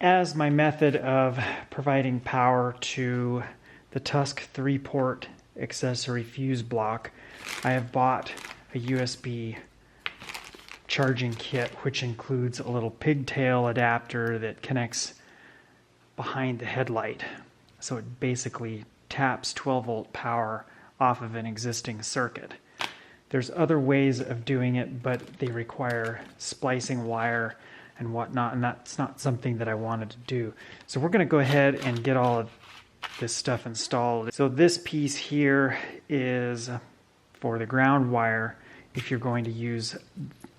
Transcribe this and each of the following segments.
As my method of providing power to the Tusk 3-port accessory fuse block, I have bought a USB charging kit, which includes a little pigtail adapter that connects behind the headlight. So it basically taps 12-volt power off of an existing circuit. There's other ways of doing it, but they require splicing wire and whatnot, and that's not something that I wanted to do. So we're going to go ahead and get all of this stuff installed. So this piece here is for the ground wire if you're going to use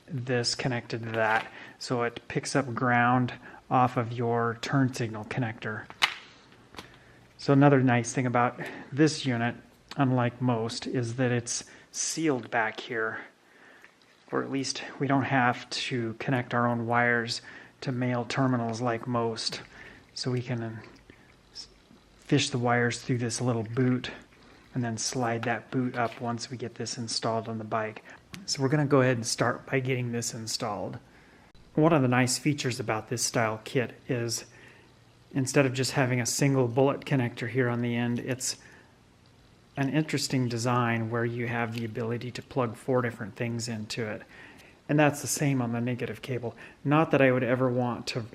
this connected to that. So it picks up ground off of your turn signal connector. So another nice thing about this unit, unlike most, is that it's sealed back here. Or at least we don't have to connect our own wires to male terminals like most. So we can fish the wires through this little boot and then slide that boot up once we get this installed on the bike. So we're going to go ahead and start by getting this installed. One of the nice features about this style kit is instead of just having a single bullet connector here on the end, it's an interesting design where you have the ability to plug 4 different things into it. And that's the same on the negative cable. Not that I would ever want to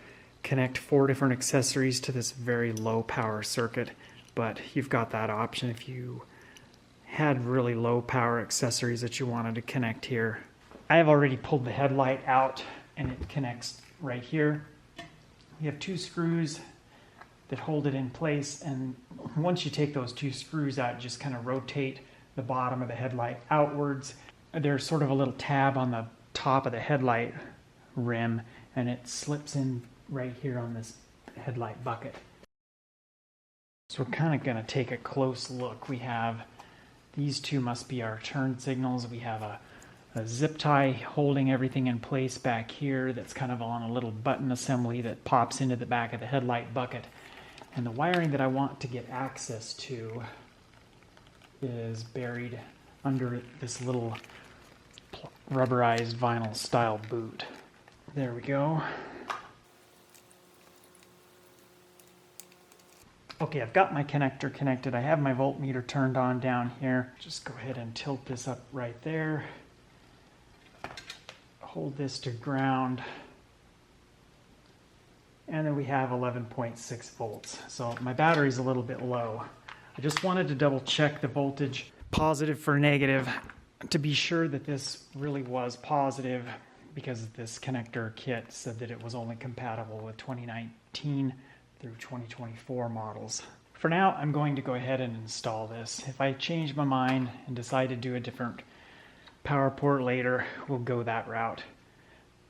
connect 4 different accessories to this very low power circuit, but you've got that option if you had really low power accessories that you wanted to connect here. I have already pulled the headlight out and it connects right here. We have 2 screws that hold it in place, and once you take those 2 screws out, just kind of rotate the bottom of the headlight outwards. There's sort of a little tab on the top of the headlight rim, and it slips in right here on this headlight bucket. So we're kind of going to take a close look. We have these 2 must be our turn signals. We have a zip tie holding everything in place back here that's kind of on a little button assembly that pops into the back of the headlight bucket. And the wiring that I want to get access to is buried under this little rubberized vinyl style boot. There we go. Okay, I've got my connector connected. I have my voltmeter turned on down here. Just go ahead and tilt this up right there. Hold this to ground. And then we have 11.6 volts. So my battery's a little bit low. I just wanted to double check the voltage, positive for negative, to be sure that this really was positive, because this connector kit said that it was only compatible with 2019 through 2024 models. For now, I'm going to go ahead and install this. If I change my mind and decide to do a different power port later, we'll go that route.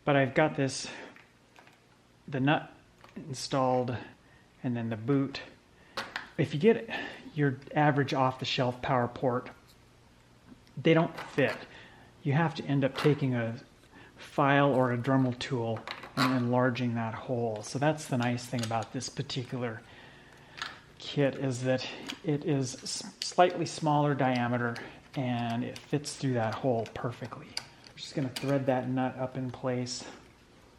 But I've got the nut installed, and then the boot. If you get your average off-the-shelf power port, they don't fit. You have to end up taking a file or a Dremel tool and enlarging that hole. So that's the nice thing about this particular kit, is that it is slightly smaller diameter and it fits through that hole perfectly. I'm just going to thread that nut up in place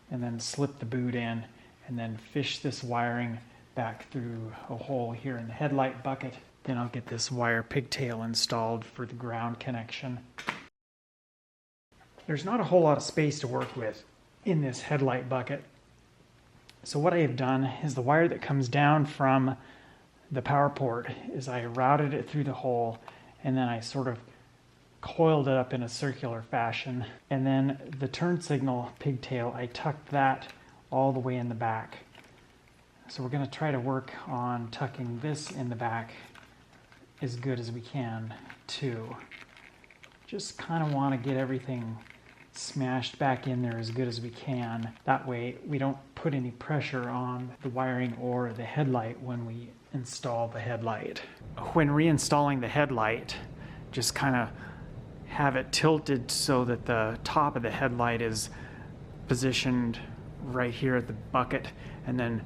and then slip the boot in, and then fish this wiring back through a hole here in the headlight bucket. Then I'll get this wire pigtail installed for the ground connection. There's not a whole lot of space to work with in this headlight bucket. So what I have done is the wire that comes down from the power port is I routed it through the hole, and then I sort of coiled it up in a circular fashion. And then the turn signal pigtail, I tucked that all the way in the back. So we're going to try to work on tucking this in the back as good as we can too. Just kind of want to get everything smashed back in there as good as we can. That way we don't put any pressure on the wiring or the headlight when we install the headlight. When reinstalling the headlight, just kind of have it tilted so that the top of the headlight is positioned right here at the bucket, and then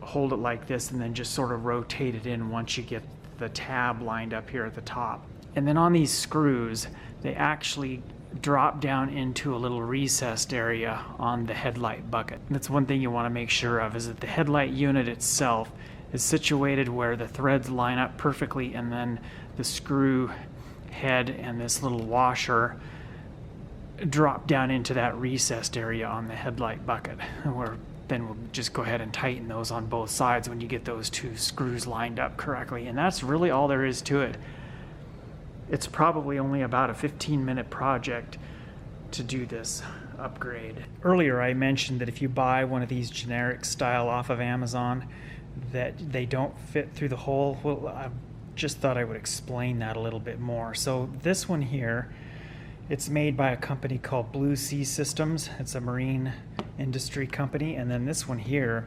hold it like this, and then just sort of rotate it in once you get the tab lined up here at the top. And then on these screws, they actually drop down into a little recessed area on the headlight bucket. That's one thing you want to make sure of, is that the headlight unit itself is situated where the threads line up perfectly, and then the screw head and this little washer drop down into that recessed area on the headlight bucket, where then we'll just go ahead and tighten those on both sides when you get those two screws lined up correctly. And that's really all there is to it. It's probably only about a 15-minute project to do this upgrade. Earlier I mentioned that if you buy one of these generic style off of Amazon, that they don't fit through the hole. Well, I just thought I would explain that a little bit more. So this one here, it's made by a company called Blue Sea Systems. It's a marine industry company. And then this one here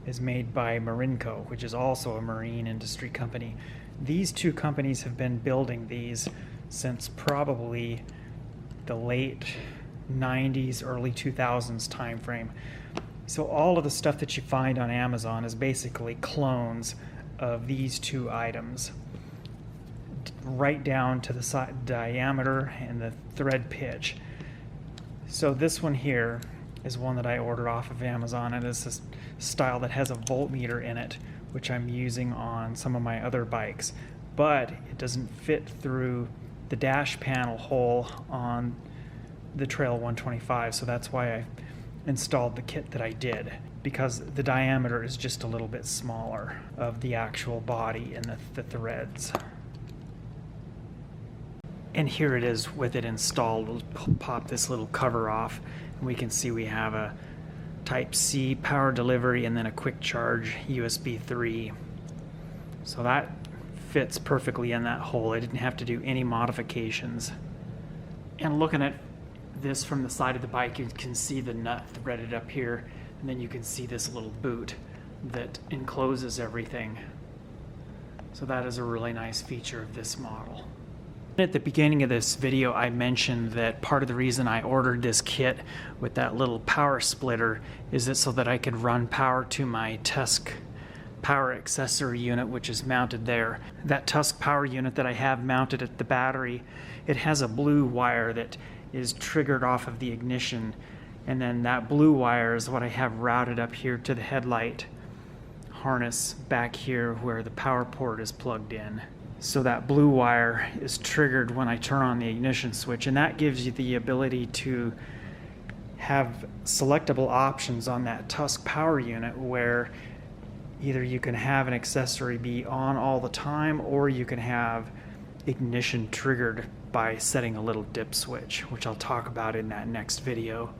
is made by Marinco, which is also a marine industry company. These two companies have been building these since probably the late 90s, early 2000s time frame. So all of the stuff that you find on Amazon is basically clones of these two items, right down to the diameter and the thread pitch. So this one here is one that I ordered off of Amazon, and it's this style that has a voltmeter in it, which I'm using on some of my other bikes, but it doesn't fit through the dash panel hole on the Trail 125, so that's why I installed the kit that I did, because the diameter is just a little bit smaller of the actual body and the threads. And here it is with it installed. We'll pop this little cover off, and we can see we have a Type-C power delivery and then a quick charge USB 3. So that fits perfectly in that hole. I didn't have to do any modifications. And looking at this from the side of the bike, you can see the nut threaded up here, and then you can see this little boot that encloses everything. So that is a really nice feature of this model. At the beginning of this video, I mentioned that part of the reason I ordered this kit with that little power splitter is that so that I could run power to my Tusk power accessory unit, which is mounted there. That Tusk power unit that I have mounted at the battery, it has a blue wire that is triggered off of the ignition, and then that blue wire is what I have routed up here to the headlight harness back here where the power port is plugged in. So that blue wire is triggered when I turn on the ignition switch, and that gives you the ability to have selectable options on that Tusk power unit, where either you can have an accessory be on all the time, or you can have ignition triggered by setting a little dip switch, which I'll talk about in that next video.